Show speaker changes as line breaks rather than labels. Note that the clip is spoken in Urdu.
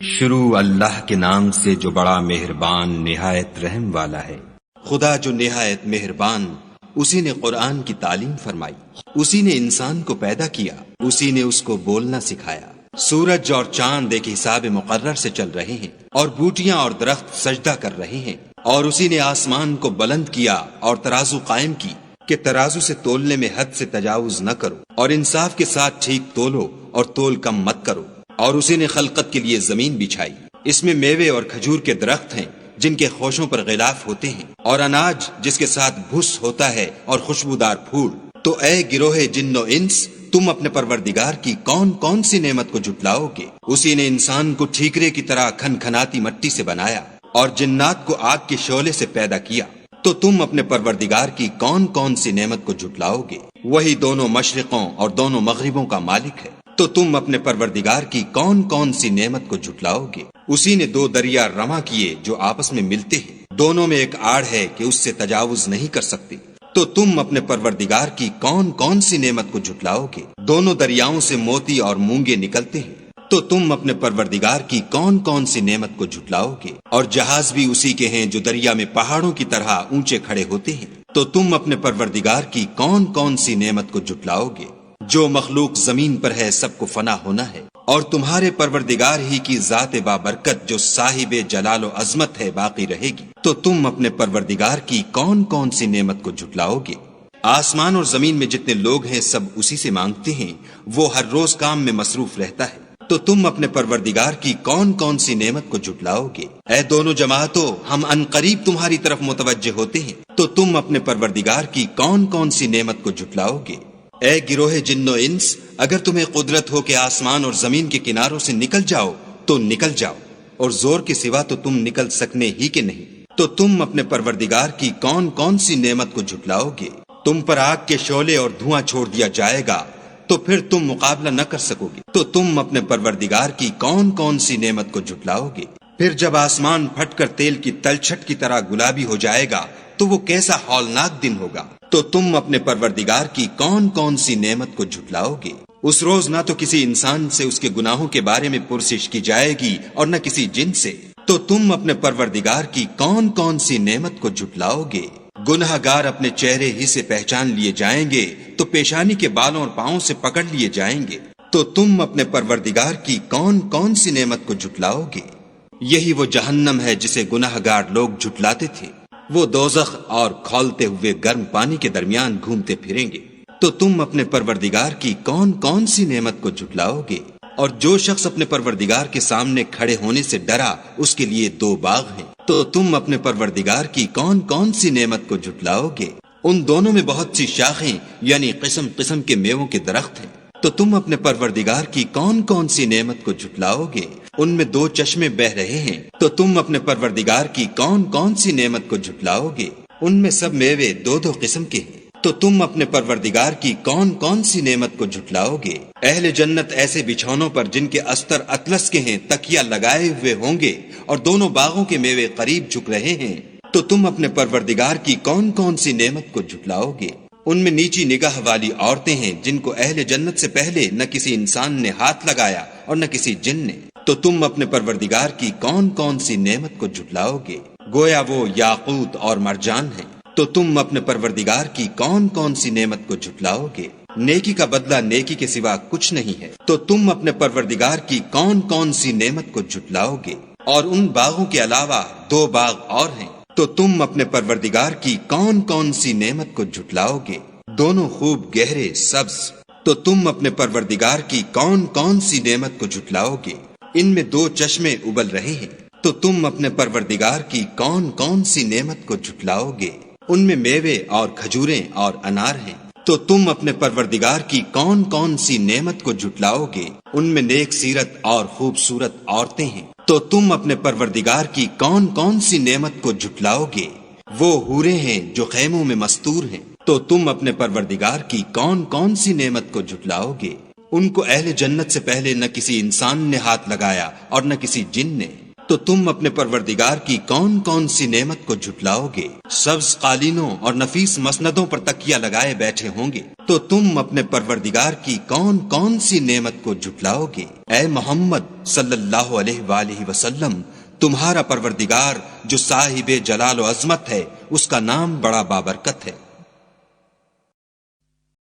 شروع اللہ کے نام سے جو بڑا مہربان نہایت رحم والا ہے۔ خدا جو نہایت مہربان، اسی نے قرآن کی تعلیم فرمائی، اسی نے انسان کو پیدا کیا، اسی نے اس کو بولنا سکھایا۔ سورج اور چاند ایک حساب مقرر سے چل رہے ہیں، اور بوٹیاں اور درخت سجدہ کر رہے ہیں، اور اسی نے آسمان کو بلند کیا اور ترازو قائم کی کہ ترازو سے تولنے میں حد سے تجاوز نہ کرو، اور انصاف کے ساتھ ٹھیک تولو اور تول کم مت کرو۔ اور اسی نے خلقت کے لیے زمین بچھائی، اس میں میوے اور کھجور کے درخت ہیں جن کے خوشوں پر غلاف ہوتے ہیں، اور اناج جس کے ساتھ بھس ہوتا ہے اور خوشبودار پھول۔ تو اے گروہ جن و انس، تم اپنے پروردگار کی کون کون سی نعمت کو جھٹلاؤ گے؟ اسی نے انسان کو ٹھیکرے کی طرح کھنکھناتی مٹی سے بنایا اور جنات کو آگ کے شعلے سے پیدا کیا۔ تو تم اپنے پروردگار کی کون کون سی نعمت کو جھٹلاؤ گے؟ وہی دونوں مشرقوں اور دونوں مغربوں کا مالک ہے۔ تو تم اپنے پروردگار کی کون کون سی نعمت کو جھٹلاؤ گے؟ اسی نے دو دریا رواں کیے جو آپس میں ملتے ہیں، دونوں میں ایک آڑ ہے کہ اس سے تجاوز نہیں کر سکتے۔ تو تم اپنے پروردگار کی کون کون سی نعمت کو جھٹلاؤ گے؟ دونوں دریاؤں سے موتی اور مونگے نکلتے ہیں۔ تو تم اپنے پروردگار کی کون کون سی نعمت کو جھٹلاؤ گے؟ اور جہاز بھی اسی کے ہیں جو دریا میں پہاڑوں کی طرح اونچے کھڑے ہوتے ہیں۔ تو تم اپنے پروردگار کی کون کون سی نعمت کو جھٹلاؤ گے؟ جو مخلوق زمین پر ہے سب کو فنا ہونا ہے، اور تمہارے پروردگار ہی کی ذات بابرکت جو صاحب جلال و عظمت ہے باقی رہے گی۔ تو تم اپنے پروردگار کی کون کون سی نعمت کو جھٹلاؤ گے؟ آسمان اور زمین میں جتنے لوگ ہیں سب اسی سے مانگتے ہیں، وہ ہر روز کام میں مصروف رہتا ہے۔ تو تم اپنے پروردگار کی کون کون سی نعمت کو جھٹلاؤ گے؟ اے دونوں جماعتوں، ہم عنقریب تمہاری طرف متوجہ ہوتے ہیں۔ تو تم اپنے پروردگار کی کون کون سی نعمت کو جھٹلاؤ گے؟ اے گروہ جن و انس، اگر تمہیں قدرت ہو کہ آسمان اور زمین کے کناروں سے نکل جاؤ تو نکل جاؤ، اور زور کے سوا تو تم نکل سکنے ہی کے نہیں۔ تو تم اپنے پروردگار کی کون کون سی نعمت کو جھٹلاؤ گے؟ تم پر آگ کے شعلے اور دھواں چھوڑ دیا جائے گا تو پھر تم مقابلہ نہ کر سکو گے۔ تو تم اپنے پروردگار کی کون کون سی نعمت کو جھٹلاؤ گے؟ پھر جب آسمان پھٹ کر تیل کی تلچھٹ کی طرح گلابی ہو جائے گا تو وہ کیسا ہولناک دن ہوگا۔ تو تم اپنے پروردگار کی کون کون سی نعمت کو جھٹلاؤ گے؟ اس روز نہ تو کسی انسان سے اس کے گناہوں کے بارے میں پرسش کی جائے گی اور نہ کسی جن سے۔ تو تم اپنے پروردگار کی کون کون سی نعمت کو جھٹلاؤ گے؟ گناہ گار اپنے چہرے ہی سے پہچان لیے جائیں گے تو پیشانی کے بالوں اور پاؤں سے پکڑ لیے جائیں گے۔ تو تم اپنے پروردگار کی کون کون سی نعمت کو جھٹلاؤ گے؟ یہی وہ جہنم ہے جسے گناہ گار لوگ جھٹلاتے تھے، وہ دوزخ اور کھولتے ہوئے گرم پانی کے درمیان گھومتے پھریں گے۔ تو تم اپنے پروردگار کی کون کون سی نعمت کو جھٹلاؤ گے؟ اور جو شخص اپنے پروردگار کے سامنے کھڑے ہونے سے ڈرا اس کے لیے دو باغ ہیں۔ تو تم اپنے پروردگار کی کون کون سی نعمت کو جھٹلاؤ گے؟ ان دونوں میں بہت سی شاخیں یعنی قسم قسم کے میووں کے درخت ہیں۔ تو تم اپنے پروردگار کی کون کون سی نعمت کو جھٹلاؤ گے؟ ان میں دو چشمے بہ رہے ہیں۔ تو تم اپنے پروردگار کی کون کون سی نعمت کو جھٹلاؤ گے؟ ان میں سب میوے دو دو قسم کے ہیں۔ تو تم اپنے پروردگار کی کون کون سی نعمت کو جھٹلاؤ گے؟ اہل جنت ایسے بچھونوں پر جن کے استر اطلس کے ہیں تکیہ لگائے ہوئے ہوں گے، اور دونوں باغوں کے میوے قریب جھک رہے ہیں۔ تو تم اپنے پروردگار کی کون کون سی نعمت کو جھٹلاؤ گے؟ ان میں نیچی نگاہ والی عورتیں ہیں جن کو اہل جنت سے پہلے نہ کسی انسان نے ہاتھ لگایا اور نہ کسی جن نے۔ تو تم اپنے پروردگار کی کون کون سی نعمت کو جھٹلاؤ گے؟ گویا وہ یاقوت اور مرجان ہیں۔ تو تم اپنے پروردگار کی کون کون سی نعمت کو جھٹلاؤ گے؟ نیکی کا بدلہ نیکی کے سوا کچھ نہیں ہے۔ تو تم اپنے پروردگار کی کون کون سی نعمت کو جھٹلاؤ گے؟ اور ان باغوں کے علاوہ دو باغ اور ہیں۔ تو تم اپنے پروردگار کی کون کون سی نعمت کو جھٹلاؤ گے؟ دونوں خوب گہرے سبز۔ تو تم اپنے پروردگار کی کون کون سی نعمت کو جھٹلاؤ گے؟ ان میں دو چشمے ابل رہے ہیں۔ تو تم اپنے پروردگار کی کون کون سی نعمت کو جھٹلاؤ گے؟ ان میں میوے اور کھجوریں اور انار ہیں۔ تو تم اپنے پروردگار کی کون کون سی نعمت کو جھٹلاؤ گے؟ ان میں نیک سیرت اور خوبصورت عورتیں ہیں۔ تو تم اپنے پروردگار کی کون کون سی نعمت کو جھٹلاؤ گے؟ وہ حوریں ہیں جو خیموں میں مستور ہیں۔ تو تم اپنے پروردگار کی کون کون سی نعمت کو جھٹلاؤ گے؟ ان کو اہل جنت سے پہلے نہ کسی انسان نے ہاتھ لگایا اور نہ کسی جن نے۔ تو تم اپنے پروردگار کی کون کون سی نعمت کو جھٹلاؤ گے؟ سبز قالینوں اور نفیس مسندوں پر تکیہ لگائے بیٹھے ہوں گے۔ تو تم اپنے پروردگار کی کون کون سی نعمت کو جھٹلاؤ گے؟ اے محمد صلی اللہ علیہ وآلہ وسلم تمہارا پروردگار جو صاحب جلال و عظمت ہے، اس کا نام بڑا بابرکت ہے۔